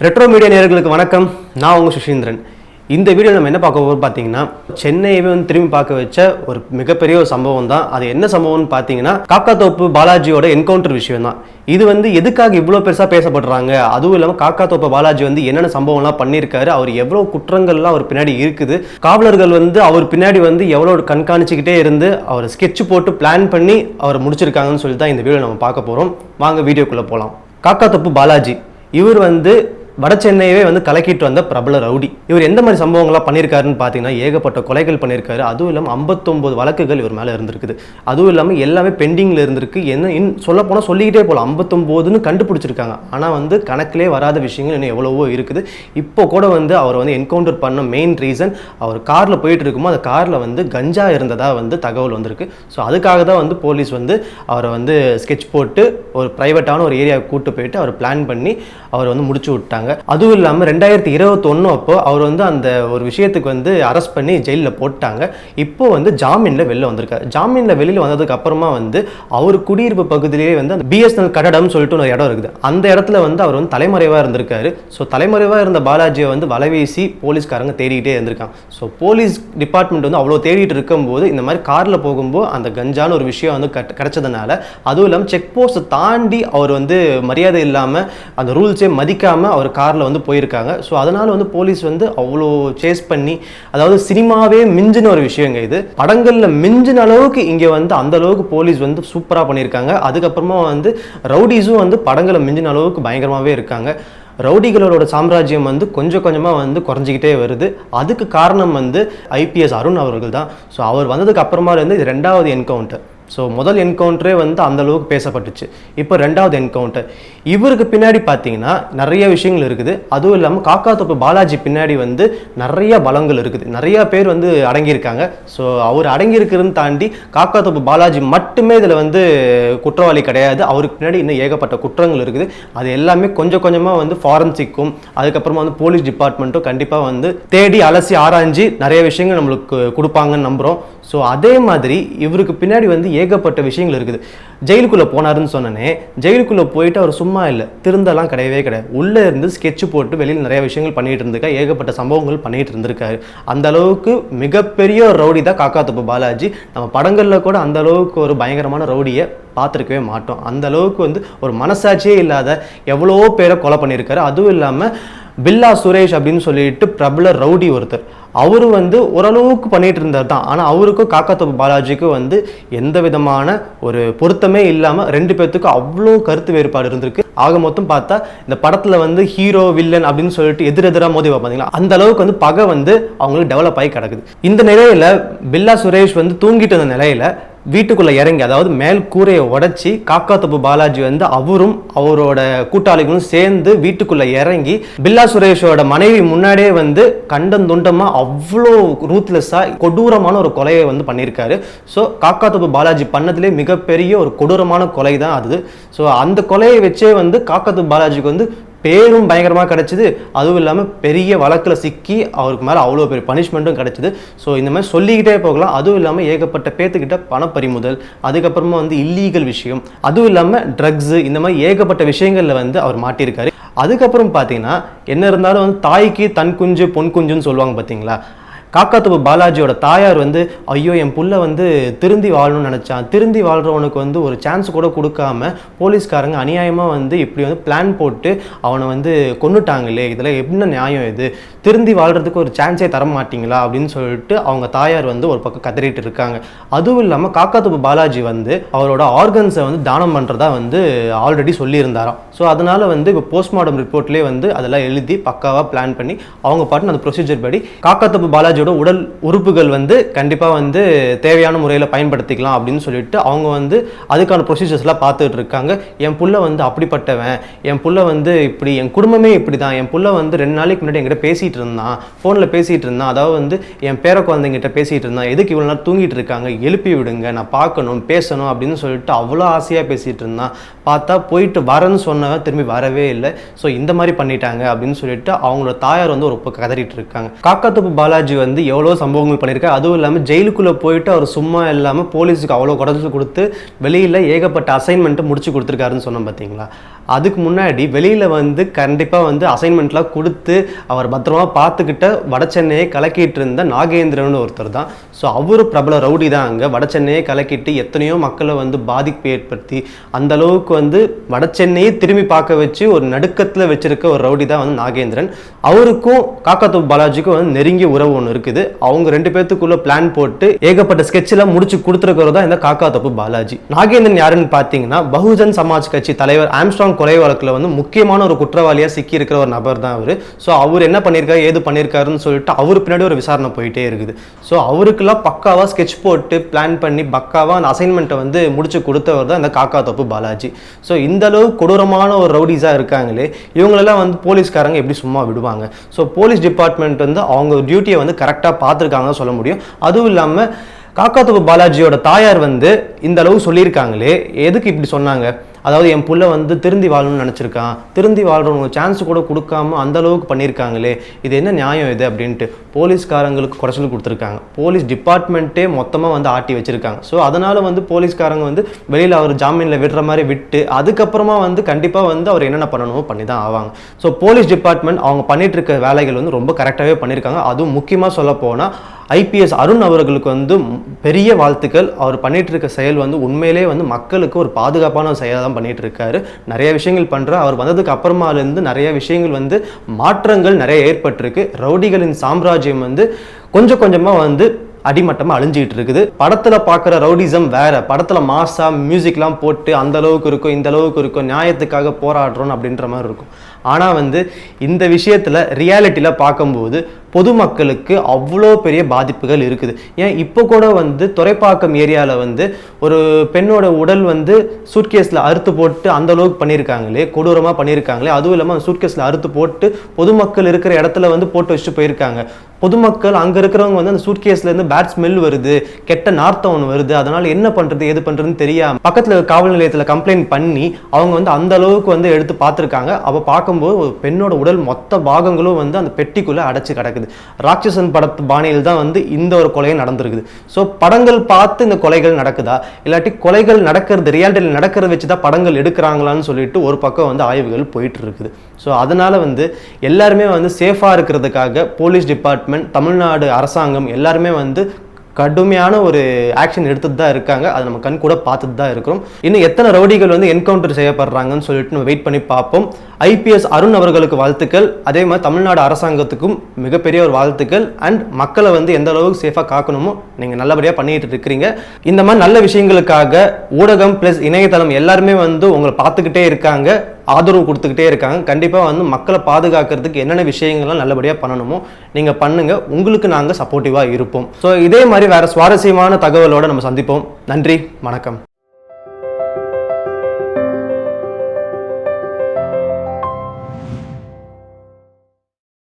Retro media நேயர்களுக்கு வணக்கம். நான் உங்கள் சுஷீந்திரன். இந்த வீடியோ நம்ம என்ன பார்க்க போகிறோம் பார்த்தீங்கன்னா, சென்னையவே வந்து திரும்பி பார்க்க வச்ச ஒரு மிகப்பெரிய ஒரு சம்பவம் தான். அது என்ன சம்பவம்னு பார்த்தீங்கன்னா, காக்காத்தோப்பு பாலாஜியோட என்கவுண்டர் விஷயம் தான். இது வந்து எதுக்காக இவ்வளோ பெருசாக பேசப்படுறாங்க, அதுவும் இல்லாமல் காக்காத்தோப்பு பாலாஜி வந்து என்னென்ன சம்பவம்லாம் பண்ணியிருக்காரு, அவர் எவ்வளோ குற்றங்கள்லாம் அவர் பின்னாடி இருக்குது, காவலர்கள் வந்து அவர் பின்னாடி வந்து எவ்வளோ கண்காணிச்சுக்கிட்டே இருந்து அவர் ஸ்கெட்ச் போட்டு பிளான் பண்ணி அவர் முடிச்சிருக்காங்கன்னு சொல்லி தான் இந்த வீடியோ நம்ம பார்க்க போகிறோம். வாங்க வீடியோக்குள்ளே போகலாம். காக்காத்தோப்பு பாலாஜி இவர் வந்து வட சென்னையவே வந்து கலக்கிட்டு வந்த பிரபல ரவுடி. இவர் எந்த மாதிரி சம்பவங்கள்லாம் பண்ணியிருக்காருன்னு பார்த்தீங்கன்னா, ஏகப்பட்ட கொலைகள் பண்ணியிருக்காரு. அதுவும் இல்லாமல் 59 வழக்குகள் இவர் மேலே இருந்திருக்குது. அதுவும் இல்லாமல் எல்லாமே பெண்டிங்கில் இருந்திருக்கு. என்ன சொல்ல போனால் சொல்லிக்கிட்டே போகலாம், 59ன்னு கண்டுபிடிச்சிருக்காங்க. ஆனால் வந்து கணக்கிலே வராத விஷயங்கள் இன்னும் எவ்வளவோ இருக்குது. இப்போ கூட வந்து அவர் வந்து என்கவுண்டர் பண்ண மெயின் ரீசன், அவர் காரில் போயிட்டு இருக்கும்போது அந்த காரில் வந்து கஞ்சா இருந்ததாக வந்து தகவல் வந்திருக்கு. ஸோ அதுக்காக தான் வந்து போலீஸ் வந்து அவரை வந்து ஸ்கெட்ச் போட்டு ஒரு ப்ரைவேட்டான ஒரு ஏரியாவுக்கு கூப்பிட்டு போயிட்டு அவர் பிளான் பண்ணி அவர் வந்து முடிச்சு விட்டாங்க. அதுவும் இல்லாமல் 2021 அப்போ அவர் வந்து அந்த ஒரு விஷயத்துக்கு வந்து அரெஸ்ட் பண்ணி ஜெயிலில் போட்டாங்க. இப்போ வந்து ஜாமீனில் வெளில வந்திருக்காரு. ஜாமீனில் வெளியில் வந்ததுக்கு அப்புறமா வந்து அவர் குடியிருப்பு பகுதியிலேயே வந்து அந்த பிஎஸ்என்எல் கட்டடம்னு சொல்லிட்டு ஒரு இடம் இருக்குது. அந்த இடத்துல வந்து அவர் வந்து தலைமறைவாக இருந்திருக்காரு. ஸோ தலைமறைவாக இருந்த பாலாஜியை வந்து வலைவீசி போலீஸ்காரங்க தேடிக்கிட்டே இருந்திருக்காங்க. ஸோ போலீஸ் டிபார்ட்மெண்ட் வந்து அவ்வளோ தேடிட்டு இருக்கும்போது இந்த மாதிரி காரில் போகும்போது அந்த கஞ்சான ஒரு விஷயம் வந்து கிடைச்சதுனால, அதுவும் இல்லாமல் செக் போஸ்ட்டை தாண்டி அவர் வந்து மரியாதை இல்லாமல் அந்த ரூல்ஸே மதிக்காமல் அவர் காரில் வந்து போயிருக்காங்க. ஸோ அதனால் வந்து போலீஸ் வந்து அவ்வளோ சேஸ் பண்ணி, அதாவது சினிமாவே மிஞ்சின ஒரு விஷயங்க இது. படங்களில் மிஞ்சின அளவுக்கு இங்கே வந்து அந்த அளவுக்கு போலீஸ் வந்து சூப்பராக பண்ணியிருக்காங்க. அதுக்கப்புறமா வந்து ரவுடிஸும் வந்து படங்களை மிஞ்சின அளவுக்கு பயங்கரமாகவே இருக்காங்க. ரவுடிகளோட சாம்ராஜ்யம் வந்து கொஞ்சம் கொஞ்சமாக வந்து குறைஞ்சிக்கிட்டே வருது. அதுக்கு காரணம் வந்து ஐபிஎஸ் அருண் அவர்கள் தான். ஸோ அவர் வந்ததுக்கு அப்புறமா இருந்து இது 2வது என்கவுண்டர். ஸோ முதல் என்கவுண்டரே வந்து அந்த அளவுக்கு பேசப்பட்டுச்சு. இப்போ 2வது என்கவுண்டர். இவருக்கு பின்னாடி பார்த்தீங்கன்னா நிறைய விஷயங்கள் இருக்குது. அதுவும் இல்லாமல் காக்காத்தோப்பு பாலாஜி பின்னாடி வந்து நிறைய பலங்கள் இருக்குது. நிறைய பேர் வந்து அடங்கியிருக்காங்க. ஸோ அவர் அடங்கியிருக்கிறதுன்னு தாண்டி காக்காத்தோப்பு பாலாஜி மட்டுமே இதில் வந்து குற்றவாளி கிடையாது. அவருக்கு பின்னாடி இன்னும் ஏகப்பட்ட குற்றங்கள் இருக்குது. அது எல்லாமே கொஞ்சம் கொஞ்சமாக வந்து ஃபாரன்சிக்கும் அதுக்கப்புறமா வந்து போலீஸ் டிபார்ட்மெண்ட்டும் கண்டிப்பாக வந்து தேடி அலசி ஆராய்ஞ்சு நிறைய விஷயங்கள் நம்மளுக்கு கொடுப்பாங்கன்னு நம்புகிறோம். ஸோ அதே மாதிரி இவருக்கு பின்னாடி வந்து ஏகப்பட்ட விஷயங்கள் இருக்குது. ஜெயிலுக்குள்ளே போனாருன்னு சொன்னனே, ஜெயிலுக்குள்ளே போயிட்டு அவர் சும்மா இல்லை, திருந்தெல்லாம் கிடையவே கிடையாது. உள்ளே இருந்து ஸ்கெட்ச் போட்டு வெளியில் நிறைய விஷயங்கள் பண்ணிட்டு இருந்திருக்கா, ஏகப்பட்ட சம்பவங்கள் பண்ணிட்டு இருந்திருக்காரு. அந்த அளவுக்கு மிகப்பெரிய ஒரு ரவுடி தான் காக்காத்தோப்பு பாலாஜி. நம்ம படங்களில் கூட அந்த அளவுக்கு ஒரு பயங்கரமான ரவுடியை பார்த்துருக்கவே மாட்டோம். அந்த அளவுக்கு வந்து ஒரு மனசாட்சியே இல்லாத எவ்வளோ பேரை கொலை பண்ணியிருக்காரு. அதுவும் இல்லாமல் பில்லா சுரேஷ் அப்படின்னு சொல்லிட்டு பிரபல ரவுடி ஒருத்தர், அவரு வந்து ஓரளவுக்கு பண்ணிட்டு இருந்தார் தான். ஆனால் அவருக்கும் காக்காத்தோப்பு பாலாஜிக்கும் வந்து எந்த விதமான ஒரு பொருத்தமே இல்லாமல் 2 பேர்த்துக்கும் அவ்வளோ கருத்து வேறுபாடு இருந்திருக்கு. ஆக மொத்தம் பார்த்தா இந்த படத்தில் வந்து ஹீரோ வில்லன் அப்படின்னு சொல்லிட்டு எதிரெதிராக மோதி பார்த்தீங்களா, அந்த அளவுக்கு வந்து பகை வந்து அவங்களுக்கு டெவலப் ஆகி கிடக்குது. இந்த நிலையில் பில்லா சுரேஷ் வந்து தூங்கிட்டு இருந்த நிலையில் வீட்டுக்குள்ளே இறங்கி, அதாவது மேல் கூரையை உடைச்சி காக்காத்தோப்பு பாலாஜி வந்து அவரும் அவரோட கூட்டாளிகளும் சேர்ந்து வீட்டுக்குள்ளே இறங்கி பில்லா சுரேஷோட மனைவி முன்னாடியே வந்து கண்டந்துண்டமாக அவ்வளோ ரூத்லெஸ்ஸாக கொடூரமான ஒரு கொலையை வந்து பண்ணியிருக்காரு. ஸோ காக்காத்தோப்பு பாலாஜி பண்ணதுலேயே மிகப்பெரிய ஒரு கொடூரமான கொலை தான் அது. ஸோ அந்த கொலையை வச்சே வந்து காக்காத்தோப்பு பாலாஜிக்கு வந்து பேரும் பயங்கரமாக கிடச்சிது. அதுவும் இல்லாமல் பெரிய வழக்கில் சிக்கி அவருக்கு மேலே அவ்வளோ பெரிய பனிஷ்மெண்ட்டும் கிடச்சிது. ஸோ இந்த மாதிரி சொல்லிக்கிட்டே போகலாம். அதுவும் இல்லாமல் ஏகப்பட்ட பேர்த்துக்கிட்ட பணப்பறிமுதல், அதுக்கப்புறமா வந்து இல்லீகல் விஷயம், அதுவும் இல்லாமல் ட்ரக்ஸு, இந்த மாதிரி ஏகப்பட்ட விஷயங்களில் வந்து அவர் மாட்டியிருக்காரு. அதுக்கப்புறம் பார்த்தீங்கன்னா என்ன இருந்தாலும் வந்து தாய்க்கு தன் குஞ்சு பொன் குஞ்சுன்னு சொல்லுவாங்க பார்த்தீங்களா. காக்காத்தோப்பு பாலாஜியோட தாயார் வந்து ஐயோ என் புள்ள வந்து திருந்தி வாழணும்னு நினச்சான், திருந்தி வாழ்கிறவனுக்கு வந்து ஒரு சான்ஸ் கூட கொடுக்காம போலீஸ்காரங்க அநியாயமாக வந்து இப்படி வந்து பிளான் போட்டு அவனை வந்து கொன்னுட்டாங்களே, இதில் என்ன நியாயம் இது, திருந்தி வாழ்கிறதுக்கு ஒரு சான்ஸே தர மாட்டிங்களா அப்படின்னு சொல்லிட்டு அவங்க தாயார் வந்து ஒரு பக்கம் கதறிட்டு இருக்காங்க. அதுவும் இல்லாமல் காக்காத்தோப்பு பாலாஜி வந்து அவரோட ஆர்கன்ஸை வந்து தானம் பண்ணுறதா வந்து ஆல்ரெடி சொல்லியிருந்தாராம். ஸோ அதனால் வந்து இப்போ போஸ்ட்மார்ட்டம் ரிப்போர்ட்லேயே வந்து அதெல்லாம் எழுதி பக்காவாக பிளான் பண்ணி அவங்க பாட்டு அந்த ப்ரொசீஜர் படி காக்காத்தோப்பு பாலாஜி உடல் உறுப்புகள் வந்து கண்டிப்பாக வந்து தேவையான முறையில் பயன்படுத்திக்கலாம் அப்படின்னு சொல்லிட்டு அவங்க வந்து அதுக்கான ப்ரொசீஜர்ஸ்லாம் பார்த்துட்டு இருக்காங்க. என் புள்ள வந்து அப்படிப்பட்டவன், என் புள்ள வந்து இப்படி, என் குடும்பமே இப்படி தான், என் புள்ள வந்து 2 நாளைக்கு முன்னாடி என்கிட்ட பேசிகிட்டு இருந்தான், ஃபோனில் பேசிகிட்டு இருந்தான், அதாவது வந்து என் பேர குழந்தைங்கிட்ட பேசிகிட்டு இருந்தான், எதுக்கு இவ்வளோ நேரம் தூங்கிட்டு இருக்காங்க, எழுப்பி விடுங்க, நான் பார்க்கணும் பேசணும் அப்படின்னு சொல்லிட்டு அவ்வளோ ஆசையாக பேசிகிட்டு இருந்தான். பார்த்தா போயிட்டு வரேன்னு சொன்னவன் திரும்பி வரவே இல்லை. ஸோ இந்த மாதிரி பண்ணிட்டாங்க அப்படின்னு சொல்லிட்டு அவங்களோட தாயார் வந்து ஒரு கதறிட்டு இருக்காங்க. காக்காத்தோப்பு பாலாஜி வந்து எவ்வளோ சம்பவங்கள் பண்ணியிருக்காரு. அதுவும் இல்லாமல் ஜெயிலுக்குள்ளே போயிட்டு அவர் சும்மா இல்லாமல் போலீஸுக்கு அவ்வளோ குறைச்சி கொடுத்து வெளியில் ஏகப்பட்ட அசைன்மெண்ட்டு முடிச்சு கொடுத்துருக்காருன்னு சொன்னோம் பார்த்தீங்களா. அதுக்கு முன்னாடி வெளியில் வந்து கண்டிப்பாக வந்து அசைன்மெண்ட்லாம் கொடுத்து அவர் பத்திரமா பார்த்துக்கிட்ட வட சென்னையை கலக்கிட்டு இருந்த நாகேந்திரன் ஒருத்தர் தான். ஸோ அவரு பிரபல ரவுடி தான். அங்கே வட சென்னையை கலக்கிட்டு எத்தனையோ மக்களை வந்து பாதிப்பு ஏற்படுத்தி அந்த அளவுக்கு வந்து வட சென்னையை திரும்பி பார்க்க வச்சு ஒரு நடுக்கத்தில் வச்சிருக்க ஒரு ரவுடி தான் வந்து நாகேந்திரன். அவருக்கும் காக்காத்தோப்பு பாலாஜிக்கும் வந்து நெருங்கிய உறவு ஒன்று இருக்குது. அவங்க 2 பேர்த்துக்குள்ள பிளான் போட்டு ஏகப்பட்ட ஸ்கெட்சில் முடிச்சு கொடுத்துருக்கிறது தான் இந்த காக்காத்தோப்பு பாலாஜி. நாகேந்திரன் யாருன்னு பார்த்தீங்கன்னா பகுஜன் சமாஜ் கட்சி தலைவர் ஆம்ஸ்ட்ராங் கொலை வழக்கில் வந்து முக்கியமான ஒரு குற்றவாளியாக சிக்கி இருக்கிற ஒரு நபர் தான் அவர். ஸோ அவர் என்ன பண்ணியிருக்காரு ஏது பண்ணியிருக்காருன்னு சொல்லிட்டு அவர் பின்னாடி ஒரு விசாரணை போயிட்டே இருக்குது. ஸோ அவருக்கெல்லாம் பக்காவாக ஸ்கெட்ச் போட்டு பிளான் பண்ணி பக்காவாக அந்த அசைன்மெண்ட்டை வந்து முடிச்சு கொடுத்தவர் தான் இந்த காக்காத்தோப்பு பாலாஜி. ஸோ இந்த அளவு கொடூரமான ஒரு ரவுடிஸாக இருக்காங்களே, இவங்களெல்லாம் வந்து போலீஸ்காரங்க எப்படி சும்மா விடுவாங்க? ஸோ போலீஸ் டிபார்ட்மெண்ட் வந்து அவங்க டியூட்டியை வந்து கரெக்டாக பார்த்துருக்காங்கன்னு சொல்ல முடியும். அதுவும் இல்லாமல் காக்காத்தோப்பு பாலாஜியோட தாயார் வந்து இந்த அளவு சொல்லியிருக்காங்களே, எதுக்கு இப்படி சொன்னாங்க? அதாவது என் புள்ள வந்து திருந்தி வாழணும்னு நினச்சிருக்கான், திருந்தி வாழ்றவங்க சான்ஸ் கூட கொடுக்காம அந்த அளவுக்கு பண்ணியிருக்காங்களே, இது என்ன நியாயம் இது அப்படின்ட்டு போலீஸ்காரங்களுக்கு குறைச்சல் கொடுத்துருக்காங்க. போலீஸ் டிபார்ட்மெண்ட்டே மொத்தமாக வந்து ஆட்டி வச்சிருக்காங்க. ஸோ அதனால் வந்து போலீஸ்காரங்க வந்து வெளியில் அவர் ஜாமீனில் விடுற மாதிரி விட்டு அதுக்கப்புறமா வந்து கண்டிப்பாக வந்து அவர் என்னென்ன பண்ணணுமோ பண்ணி தான் ஆவாங்க. ஸோ போலீஸ் டிபார்ட்மெண்ட் அவங்க பண்ணிட்டு இருக்க வேலைகள் வந்து ரொம்ப கரெக்டாகவே பண்ணியிருக்காங்க. அதுவும் முக்கியமாக சொல்ல போனால் ஐபிஎஸ் அருண் அவர்களுக்கு வந்து பெரிய வாழ்த்துக்கள். அவர் பண்ணிட்டு இருக்க செயல் வந்து உண்மையிலே வந்து மக்களுக்கு ஒரு பாதுகாப்பான செயலாக தான் பண்ணிட்டு இருக்காரு. நிறைய விஷயங்கள் பண்ற. அவர் வந்ததுக்கு அப்புறமாலேருந்து நிறைய விஷயங்கள் வந்து மாற்றங்கள் நிறைய ஏற்பட்டிருக்கு. ரவுடிகளின் சாம்ராஜ்யம் வந்து கொஞ்சம் கொஞ்சமாக வந்து அடிமட்டமாக அழிஞ்சிட்டு இருக்குது. படத்தில் பார்க்குற ரவுடிசம் வேற. படத்தில் மாசா மியூசிக்லாம் போட்டு அந்த அளவுக்கு இருக்கும் இந்த அளவுக்கு இருக்கும், நியாயத்துக்காக போராடுறோம் அப்படின்ற மாதிரி இருக்கும். ஆனால் வந்து இந்த விஷயத்தில் ரியாலிட்டியில் பார்க்கும்போது பொதுமக்களுக்கு அவ்வளோ பெரிய பாதிப்புகள் இருக்குது. ஏன் இப்போ கூட வந்து துறைப்பாக்கம் ஏரியாவில் வந்து ஒரு பெண்ணோட உடல் வந்து சூட்கேஸில் அறுத்து போட்டு அந்த அளவுக்கு பண்ணியிருக்காங்களே, கொடூரமாக பண்ணியிருக்காங்களே. அதுவும் இல்லாமல் அந்த சூட்கேஸில் அறுத்து போட்டு பொதுமக்கள் இருக்கிற இடத்துல வந்து போட்டு வச்சுட்டு போயிருக்காங்க. பொதுமக்கள் அங்கே இருக்கிறவங்க வந்து அந்த சூட்கேஸ்லேருந்து பேட் ஸ்மெல் வருது, கெட்ட நார்த்தம் ஒன்று வருது, அதனால் என்ன பண்ணுறது எது பண்ணுறதுன்னு தெரியாமல் பக்கத்தில் காவல் நிலையத்தில் கம்ப்ளைண்ட் பண்ணி அவங்க வந்து அந்த அளவுக்கு வந்து எடுத்து பார்த்துருக்காங்க. அப்போ பார்க்கும்போது ஒரு பெண்ணோட உடல் மொத்த பாகங்களும் வந்து அந்த பெட்டிக்குள்ளே அடைச்சி கிடக்குது. ராட்சசன் படத்து பாணியில் தான் வந்து இந்த ஒரு கொலையும் நடந்திருக்குது. ஸோ படங்கள் பார்த்து இந்த கொலைகள் நடக்குதா, இல்லாட்டி கொலைகள் நடக்கிறது ரியாலிட்டியில் நடக்கிறத வச்சு தான் படங்கள் எடுக்கிறாங்களான்னு சொல்லிட்டு ஒரு பக்கம் வந்து ஆய்வுகள் போயிட்டு இருக்குது. ஸோ அதனால வந்து எல்லாருமே வந்து சேஃபாக இருக்கிறதுக்காக போலீஸ் டிபார்ட்மெண்ட், தமிழ்நாடு அரசாங்கம் எல்லாருமே வந்து கடுமையான ஒரு ஆக்ஷன் எடுத்துட்டு தான் இருக்காங்க. அதை நம்ம கண் கூட பார்த்துட்டு தான் இருக்கிறோம். இன்னும் எத்தனை ரவுடிகள் வந்து என்கவுண்டர் செய்யப்படுறாங்கன்னு சொல்லிட்டு நம்ம வெயிட் பண்ணி பார்ப்போம். ஐபிஎஸ் அருண் அவர்களுக்கு வாழ்த்துக்கள். அதே மாதிரி தமிழ்நாடு அரசாங்கத்துக்கும் மிகப்பெரிய ஒரு வாழ்த்துக்கள். அண்ட் மக்களை வந்து எந்த அளவுக்கு சேஃபாக காக்கணுமோ நீங்கள் நல்லபடியாக பண்ணிட்டு இருக்கிறீங்க. இந்த மாதிரி நல்ல விஷயங்களுக்காக ஊடகம் ப்ளஸ் இணையதளம் எல்லாருமே வந்து உங்களை பார்த்துக்கிட்டே இருக்காங்க, ஆதரவு கொடுத்துக்கிட்டே இருக்காங்க. கண்டிப்பாக வந்து மக்களை பாதுகாக்கிறதுக்கு என்னென்ன விஷயங்கள்லாம் நல்லபடியாக பண்ணணுமோ நீங்கள் பண்ணுங்க. உங்களுக்கு நாங்கள் சப்போர்ட்டிவாக இருப்போம். ஸோ இதே மாதிரி வேறு சுவாரஸ்யமான தகவலோடு நம்ம சந்திப்போம். நன்றி, வணக்கம்.